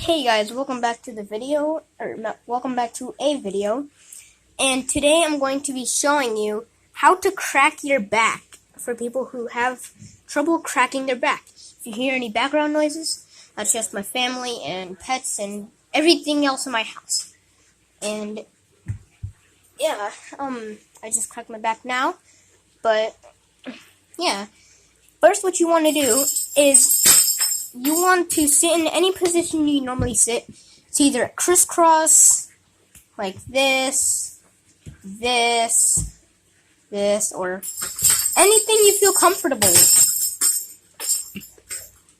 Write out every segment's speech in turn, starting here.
Hey guys, welcome back to welcome back to a video. And today I'm going to be showing you how to crack your back for people who have trouble cracking their back. If you hear any background noises, that's just my family and pets and everything else in my house. And yeah, I just cracked my back now, but yeah. First, what you want to do is you want to sit in any position you normally sit. It's either a crisscross, like this, or anything you feel comfortable with.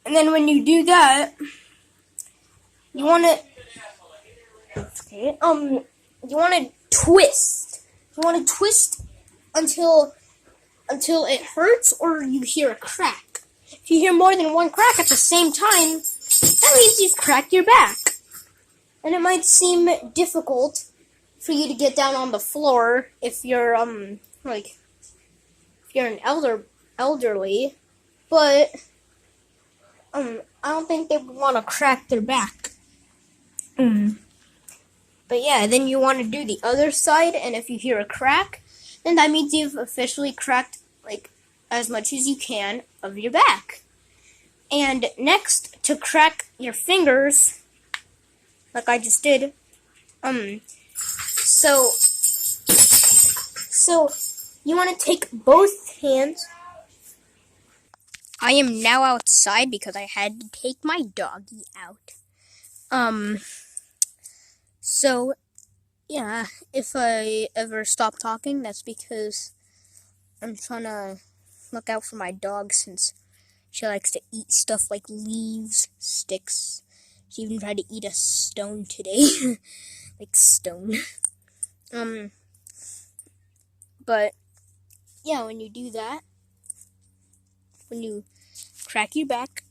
And then when you do that, you want to, you want to twist. You want to twist until it hurts or you hear a crack. If you hear more than one crack at the same time, that means you've cracked your back. And it might seem difficult for you to get down on the floor if you're if you're an elderly, but I don't think they would want to crack their back. But yeah, then you want to do the other side, and if you hear a crack, then that means you've officially cracked as much as you can of your back. And next, to crack your fingers, like I just did, so you want to take both hands. I am now outside because I had to take my doggy out. So yeah, if I ever stop talking, that's because I'm trying to look out for my dog, since she likes to eat stuff like leaves, sticks. She even tried to eat a stone today. Like stone. But yeah, when you do that, when you crack your back,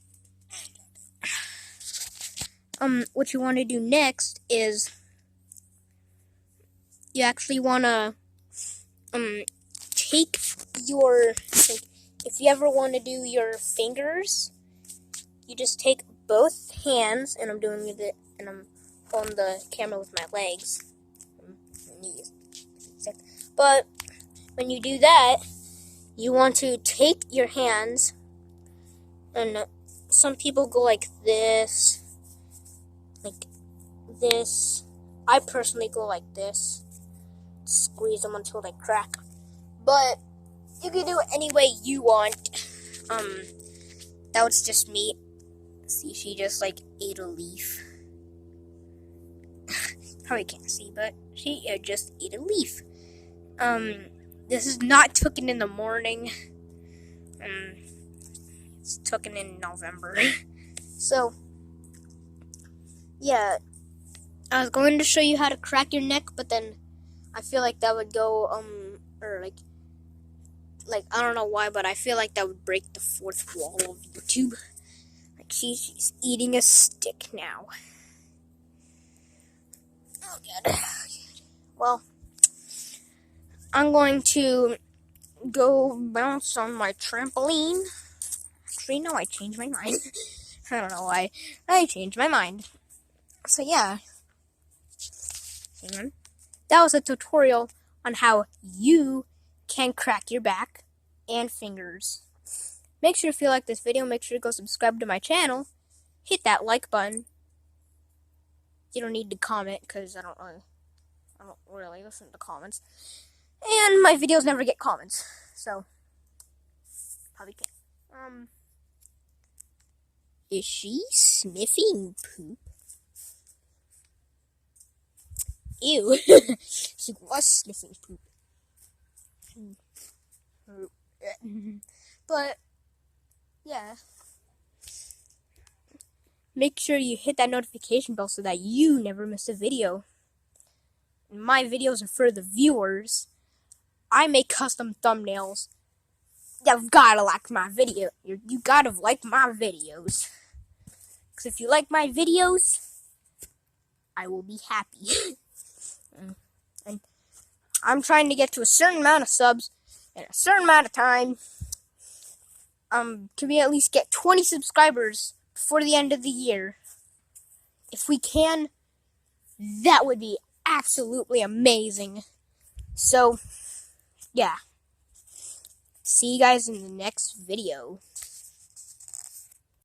what you want to do next is you actually want to take your, if you ever want to do your fingers, you just take both hands, and I'm doing it, and I'm holding the camera with my legs, my knees. But when you do that, you want to take your hands, and some people go like this. I personally go like this. Squeeze them until they crack. But you can do it any way you want. That was just me. See, she just ate a leaf. Probably can't see, but she just ate a leaf. This is not taken in the morning. It's taken in November. So, yeah. I was going to show you how to crack your neck, but then I feel like that would go, I don't know why, but I feel like that would break the fourth wall of YouTube. She's eating a stick now. Oh, God. Well, I'm going to go bounce on my trampoline. Actually, no, I changed my mind. I don't know why. I changed my mind. So, yeah. Hang on. That was a tutorial on how you can crack your back and fingers. Make sure if you like this video, make sure to go subscribe to my channel. Hit that like button. You don't need to comment because I don't really listen to comments. And my videos never get comments. So probably can't. Is she sniffing poop? Ew. She was sniffing poop. But yeah, make sure you hit that notification bell so that you never miss a video. My videos are for the viewers. I make custom thumbnails. You've gotta like my video. You gotta like my videos. Because if you like my videos, I will be happy. And I'm trying to get to a certain amount of subs in a certain amount of time. Can we at least get 20 subscribers before the end of the year? If we can, that would be absolutely amazing. So, yeah. See you guys in the next video.